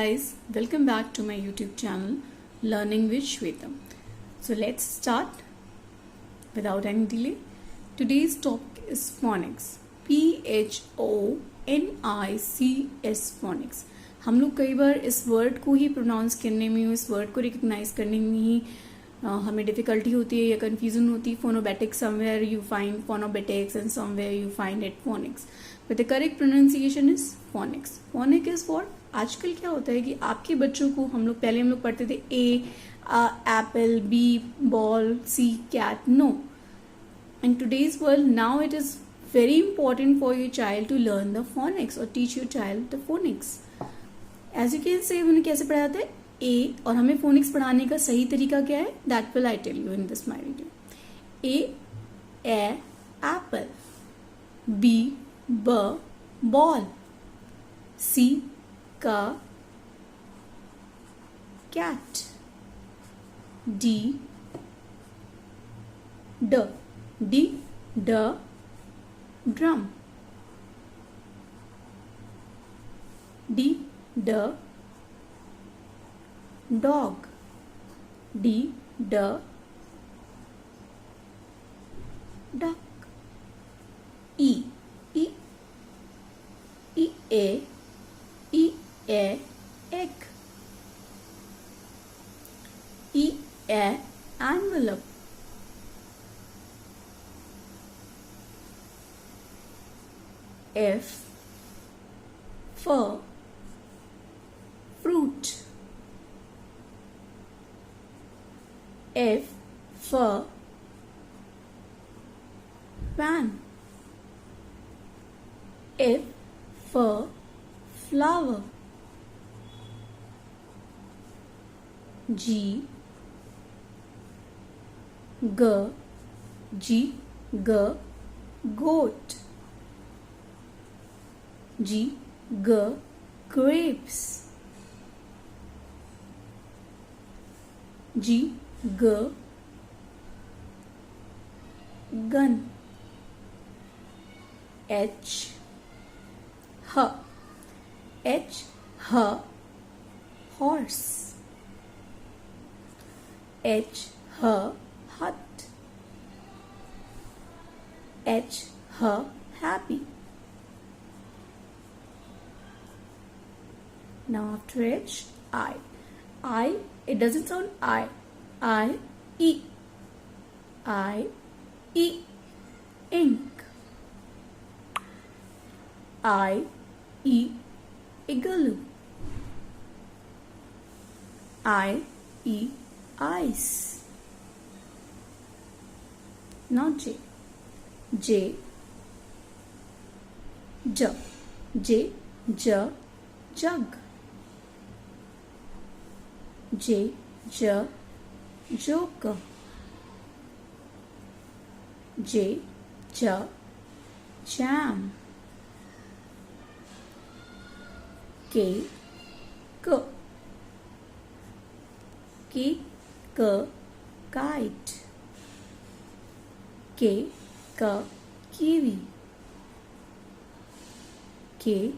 guys, welcome back to my YouTube channel Learning with Shweta. So let's start without any delay. Today's topic is phonics. PHONICS phonics. हम लोग कई बार इस word को ही pronounce करने में, इस वर्ड को रिकग्नाइज करने में ही हमें डिफिकल्टी होती है या कंफ्यूजन होती है. Phonetics somewhere you find phonetics and somewhere you find it phonics, but the correct pronunciation is phonics. Phonic is for. आजकल क्या होता है कि आपके बच्चों को हम लोग पढ़ते थे A apple, B ball, C cat. No, in today's world now it is very important for your child to learn the phonics or teach your child the phonics. As you can say, उन्हें कैसे पढ़ाया जाता है ए, और हमें phoenix पढ़ाने का सही तरीका क्या है, that will I tell you in this my video. A apple, B ball, C cat, D drum, D dog, D duck, E egg, E envelope, F for fruit, F for fan, F for flower, G goat, G grapes, G gun, H horse, H hut, H happy. Now after H, I, it doesn't sound I, E, ink, igloo, ice. Now J jug, J joker, J jam, K kite, K kiwi, K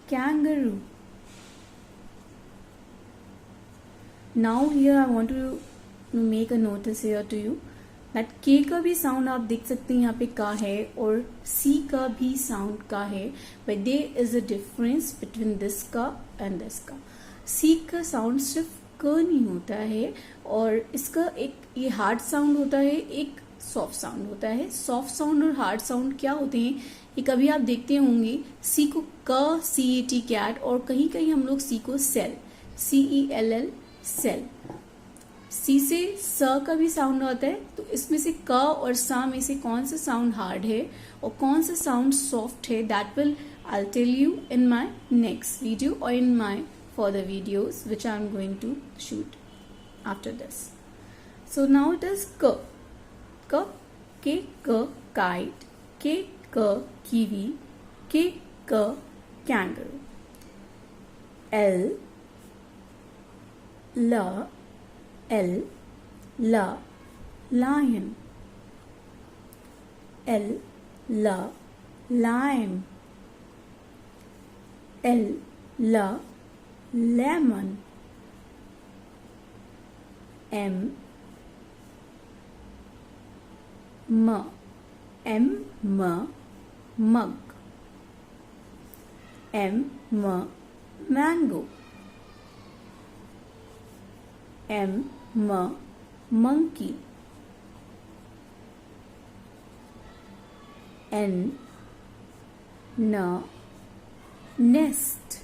kangaroo. Now here I want to make a notice here to you that K का भी sound आप देख सकते हैं यहाँ पे का है, और C का भी साउंड का है, but there is a difference between this का and this का. C का साउंड सिर्फ क नहीं होता है, और इसका एक ये हार्ड साउंड होता है, एक सॉफ्ट साउंड होता है. सॉफ्ट साउंड और हार्ड साउंड क्या होते हैं, ये कभी आप देखते होंगे सी को क CAT कैट, और कहीं कहीं हम लोग सी को सेल CELL सेल. सी से स का भी साउंड आता है, तो इसमें से क और सा में से कौन सा साउंड हार्ड है और कौन सा साउंड सॉफ्ट है, that will I tell you in my next video और in my further videos which I am going to shoot after this. So now it is K, kite, K kiwi, K kangaroo, L lion, lime, lemon. M mug. Mango. Monkey. Nest.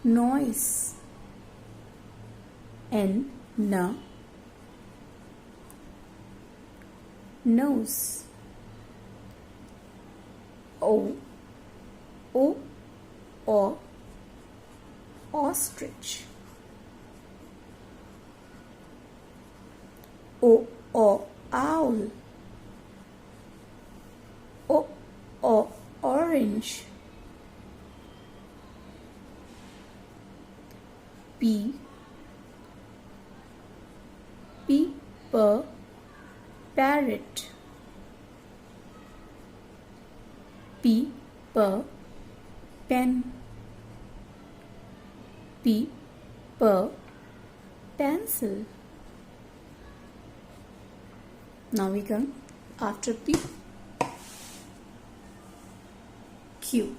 Noise. Nose. O ostrich. O owl. O orange. P parrot. P pen. P pencil. Now we come after P, Q.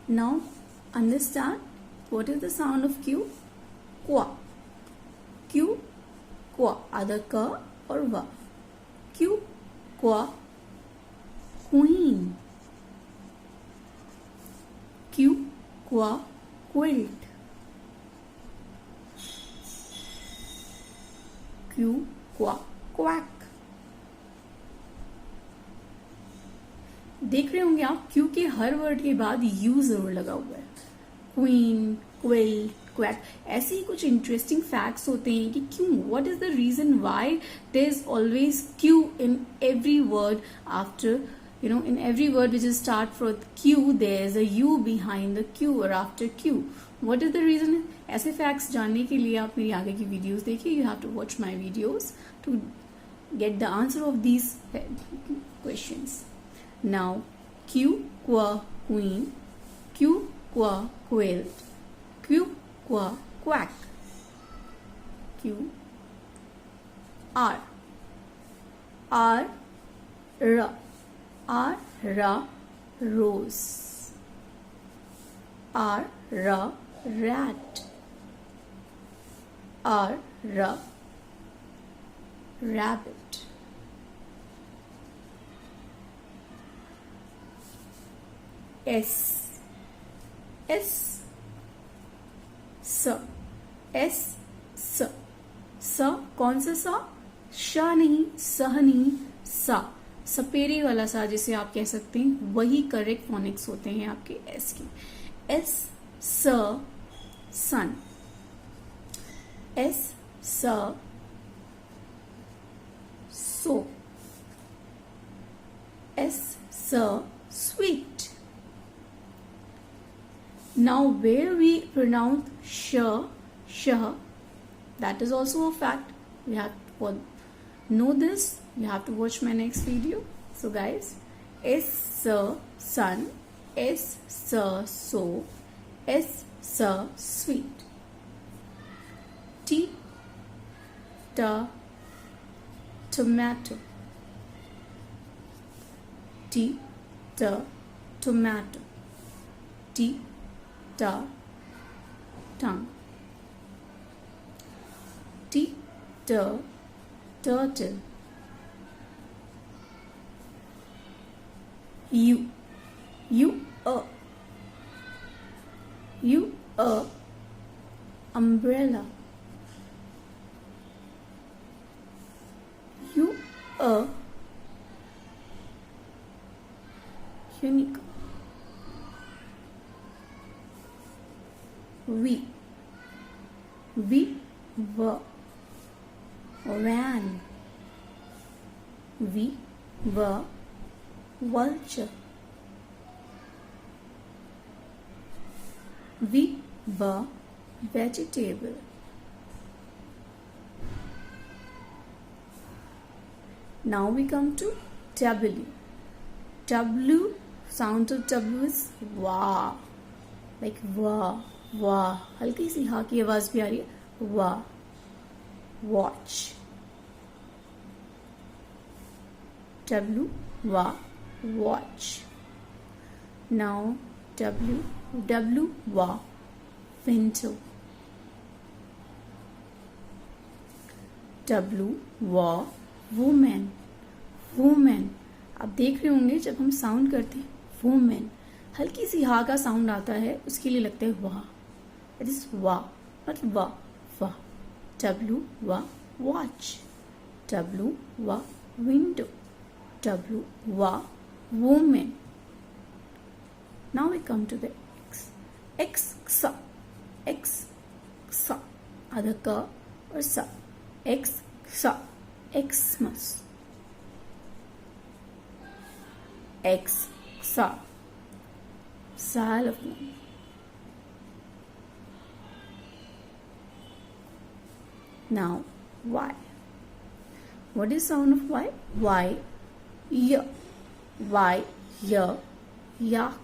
Now understand what is the sound of Q? Qua. Q, qua. Either ka or va. Q, qua, queen. Q, qua, quilt. Q, qua, quack. देख रहे होंगे आप Q के हर word के बाद you जरूर लगा हुआ है. Queen, quill, quack. ऐसे ही कुछ इंटरेस्टिंग फैक्ट्स होते हैं कि क्यों, what is the reason why there is always Q in every word after, you know, in every word which is start from Q, there is a U behind the Q or after Q. What is the reason? ऐसे facts जानने के लिए आप मेरी आगे की videos देखिए. You have to watch my videos to get the answer of these questions. Now, Q, qua, queen. Q, qua, quilt. Q, qua, quack. Q, R. R, ra. R, ra, rose. R, ra, rat. R, ra, rabbit. S. S, S, स. कौन सा सा? श नहीं, सह नहीं, सा. सपेरे वाला सा जिसे आप कह सकते हैं, वही करेक्ट फोनिक्स होते हैं आपके एस के. एस, स, सन. एस, स, सो. एस, स, sweet. Now where we pronounce sh, that is also a fact. You have to know this. You have to watch my next video. So guys, S, sun. S, so. S, sweet. T, tomato. T, tomato. T, tongue. T, turtle. Umbrella. Unicorn. Van. Vulture. Vegetable. Now we come to W. W sound of W is wa, like wa, wa. हल्की सी हा की आवाज भी आ रही है, wa. Watch. W, wa, watch. Now W, wa, window. W, wa, woman. Woman. आप देख रहे होंगे जब हम साउंड करते हैं woman, हल्की सी हा का साउंड आता है, उसके लिए लगता है वाह. इट इज वाह, नॉट वाह, वाह. W, wa, watch. W, wa, window. W, wa, woman. Now we come to the X. X, xa. X, xa. Other ka or sa. X, xa. Xmas. X, xa. Xylophone. Now Y. What is sound of Y? Y, y. Y, y, yak.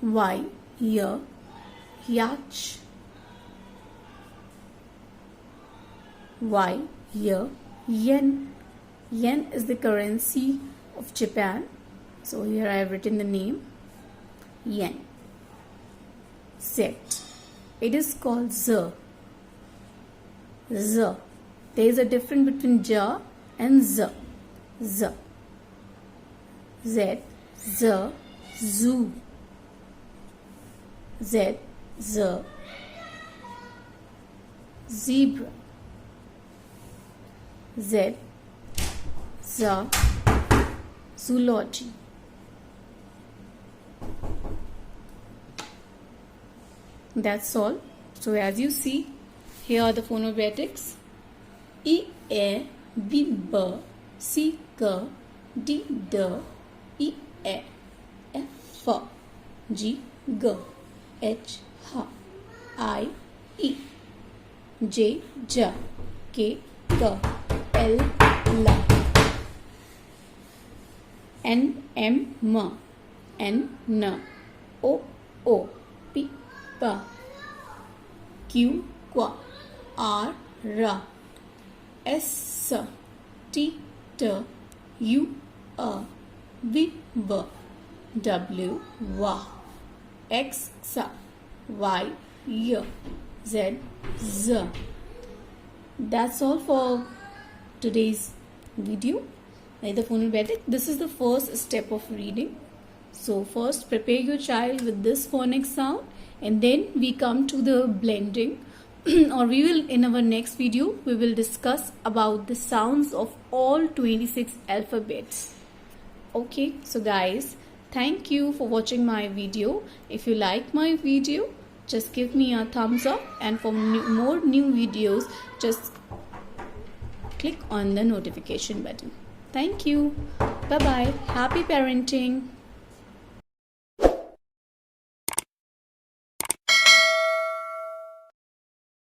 Y, y, yach. Y, y, yen. Yen is the currency of Japan. So here I have written the name yen. Z. It is called Z. Z. There is a difference between ja and z. Z. Z. Z. Zoo. Z. Z. Zebra. Z. Z. Zoology. That's all. So as you see, here are the phonographics. E, E, B, B, C, K, D, D, E, E, F, G, G, H, H, I, E, J, J, K, K, L, L, N, M, M, N, N, O, O, P, P, Q, Q, R, R, S, T, T, U, V, V, W, W, X, Y, Y, Z, Z. That's all for today's video. The phonetic. This is the first step of reading. So first prepare your child with this phonic sound, and then we come to the blending. Or we will, in our next video, we will discuss about the sounds of all 26 alphabets. Okay, so guys, thank you for watching my video. If you like my video, just give me a thumbs up, and for more new videos, just click on the notification button. Thank you. Bye bye. Happy parenting.